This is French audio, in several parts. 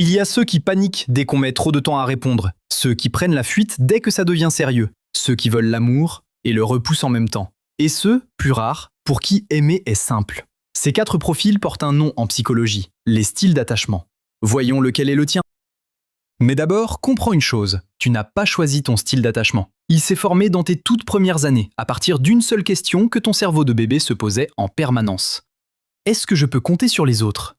Il y a ceux qui paniquent dès qu'on met trop de temps à répondre, ceux qui prennent la fuite dès que ça devient sérieux, ceux qui veulent l'amour et le repoussent en même temps, et ceux, plus rares, pour qui aimer est simple. Ces 4 profils portent un nom en psychologie, les styles d'attachement. Voyons lequel est le tien. Mais d'abord, comprends une chose, tu n'as pas choisi ton style d'attachement. Il s'est formé dans tes toutes premières années, à partir d'une seule question que ton cerveau de bébé se posait en permanence. Est-ce que je peux compter sur les autres?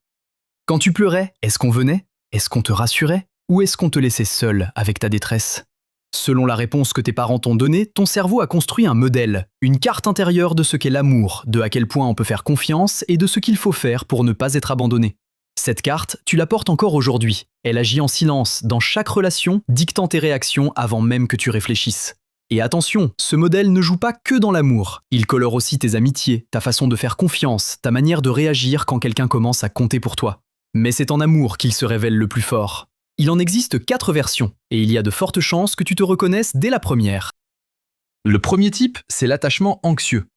Quand tu pleurais, est-ce qu'on venait? Est-ce qu'on te rassurait? Ou est-ce qu'on te laissait seul avec ta détresse? Selon la réponse que tes parents t'ont donnée, ton cerveau a construit un modèle, une carte intérieure de ce qu'est l'amour, de à quel point on peut faire confiance et de ce qu'il faut faire pour ne pas être abandonné. Cette carte, tu la portes encore aujourd'hui. Elle agit en silence dans chaque relation, dictant tes réactions avant même que tu réfléchisses. Et attention, ce modèle ne joue pas que dans l'amour. Il colore aussi tes amitiés, ta façon de faire confiance, ta manière de réagir quand quelqu'un commence à compter pour toi. Mais c'est en amour qu'il se révèle le plus fort. Il en existe 4 versions, et il y a de fortes chances que tu te reconnaisses dès la première. Le premier type, c'est l'attachement anxieux.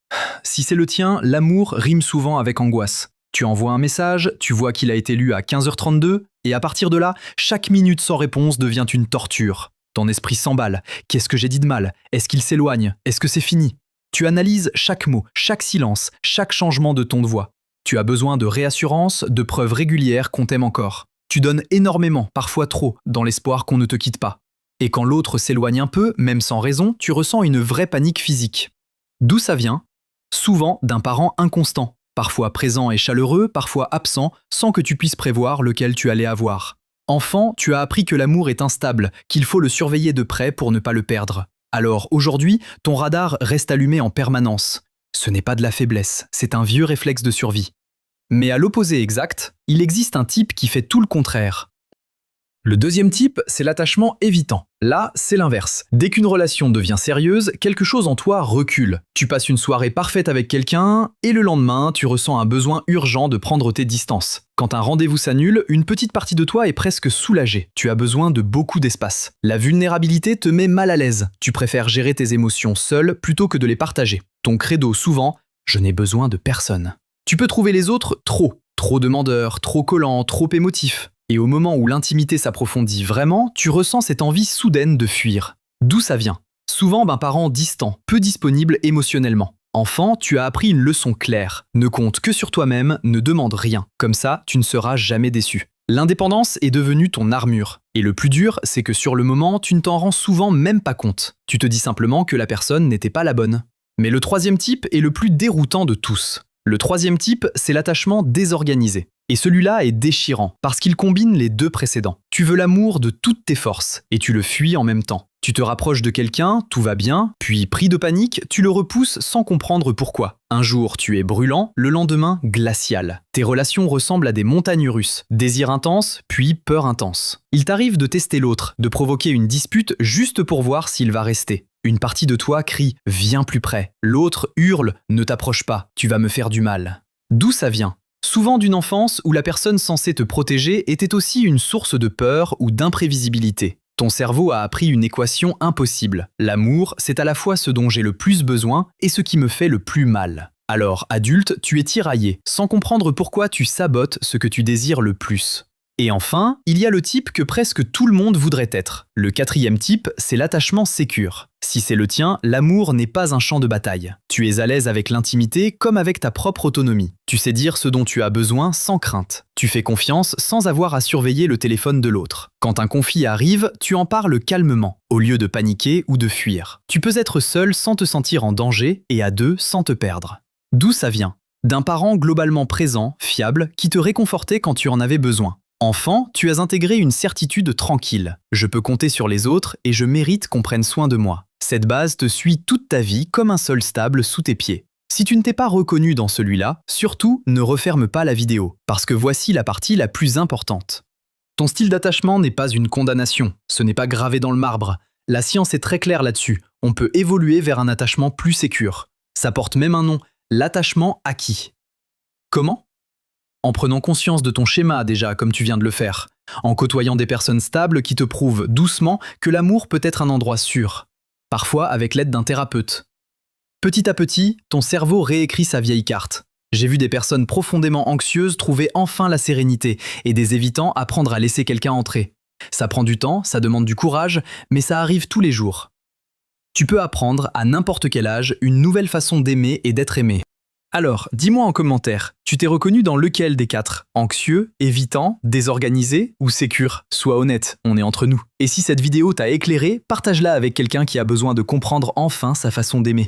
Si c'est le tien, l'amour rime souvent avec angoisse. Tu envoies un message, tu vois qu'il a été lu à 15h32, et à partir de là, chaque minute sans réponse devient une torture. Ton esprit s'emballe. Qu'est-ce que j'ai dit de mal? Est-ce qu'il s'éloigne? Est-ce que c'est fini? Tu analyses chaque mot, chaque silence, chaque changement de ton de voix. Tu as besoin de réassurance, de preuves régulières qu'on t'aime encore. Tu donnes énormément, parfois trop, dans l'espoir qu'on ne te quitte pas. Et quand l'autre s'éloigne un peu, même sans raison, tu ressens une vraie panique physique. D'où ça vient? Souvent d'un parent inconstant, parfois présent et chaleureux, parfois absent, sans que tu puisses prévoir lequel tu allais avoir. Enfant, tu as appris que l'amour est instable, qu'il faut le surveiller de près pour ne pas le perdre. Alors aujourd'hui, ton radar reste allumé en permanence. Ce n'est pas de la faiblesse, c'est un vieux réflexe de survie. Mais à l'opposé exact, il existe un type qui fait tout le contraire. Le deuxième type, c'est l'attachement évitant. Là, c'est l'inverse. Dès qu'une relation devient sérieuse, quelque chose en toi recule. Tu passes une soirée parfaite avec quelqu'un, et le lendemain, tu ressens un besoin urgent de prendre tes distances. Quand un rendez-vous s'annule, une petite partie de toi est presque soulagée. Tu as besoin de beaucoup d'espace. La vulnérabilité te met mal à l'aise. Tu préfères gérer tes émotions seul plutôt que de les partager. Ton credo souvent, je n'ai besoin de personne. Tu peux trouver les autres trop demandeurs, trop collants, trop émotifs. Et au moment où l'intimité s'approfondit vraiment, tu ressens cette envie soudaine de fuir. D'où ça vient? Souvent d'un parent distant, peu disponible émotionnellement. Enfant, tu as appris une leçon claire. Ne compte que sur toi-même, ne demande rien. Comme ça, tu ne seras jamais déçu. L'indépendance est devenue ton armure. Et le plus dur, c'est que sur le moment, tu ne t'en rends souvent même pas compte. Tu te dis simplement que la personne n'était pas la bonne. Mais le troisième type est le plus déroutant de tous. Le troisième type, c'est l'attachement désorganisé. Et celui-là est déchirant, parce qu'il combine les 2 précédents. Tu veux l'amour de toutes tes forces, et tu le fuis en même temps. Tu te rapproches de quelqu'un, tout va bien, puis pris de panique, tu le repousses sans comprendre pourquoi. Un jour, tu es brûlant, le lendemain, glacial. Tes relations ressemblent à des montagnes russes. Désir intense, puis peur intense. Il t'arrive de tester l'autre, de provoquer une dispute juste pour voir s'il va rester. Une partie de toi crie « Viens plus près ». L'autre hurle « Ne t'approche pas, tu vas me faire du mal ». D'où ça vient? Souvent d'une enfance où la personne censée te protéger était aussi une source de peur ou d'imprévisibilité. Ton cerveau a appris une équation impossible. L'amour, c'est à la fois ce dont j'ai le plus besoin et ce qui me fait le plus mal. Alors, adulte, tu es tiraillé, sans comprendre pourquoi tu sabotes ce que tu désires le plus. Et enfin, il y a le type que presque tout le monde voudrait être. Le 4e type, c'est l'attachement sécure. Si c'est le tien, l'amour n'est pas un champ de bataille. Tu es à l'aise avec l'intimité comme avec ta propre autonomie. Tu sais dire ce dont tu as besoin sans crainte. Tu fais confiance sans avoir à surveiller le téléphone de l'autre. Quand un conflit arrive, tu en parles calmement, au lieu de paniquer ou de fuir. Tu peux être seul sans te sentir en danger et à 2 sans te perdre. D'où ça vient? D'un parent globalement présent, fiable, qui te réconfortait quand tu en avais besoin. Enfant, tu as intégré une certitude tranquille. Je peux compter sur les autres et je mérite qu'on prenne soin de moi. Cette base te suit toute ta vie comme un sol stable sous tes pieds. Si tu ne t'es pas reconnu dans celui-là, surtout ne referme pas la vidéo, parce que voici la partie la plus importante. Ton style d'attachement n'est pas une condamnation, ce n'est pas gravé dans le marbre. La science est très claire là-dessus, on peut évoluer vers un attachement plus sécure. Ça porte même un nom, l'attachement acquis. Comment? En prenant conscience de ton schéma déjà, comme tu viens de le faire. En côtoyant des personnes stables qui te prouvent doucement que l'amour peut être un endroit sûr. Parfois avec l'aide d'un thérapeute. Petit à petit, ton cerveau réécrit sa vieille carte. J'ai vu des personnes profondément anxieuses trouver enfin la sérénité et des évitants apprendre à laisser quelqu'un entrer. Ça prend du temps, ça demande du courage, mais ça arrive tous les jours. Tu peux apprendre à n'importe quel âge une nouvelle façon d'aimer et d'être aimé. Alors, dis-moi en commentaire, tu t'es reconnu dans lequel des quatre? Anxieux, évitant, désorganisé ou sécure? Sois honnête, on est entre nous. Et si cette vidéo t'a éclairé, partage-la avec quelqu'un qui a besoin de comprendre enfin sa façon d'aimer.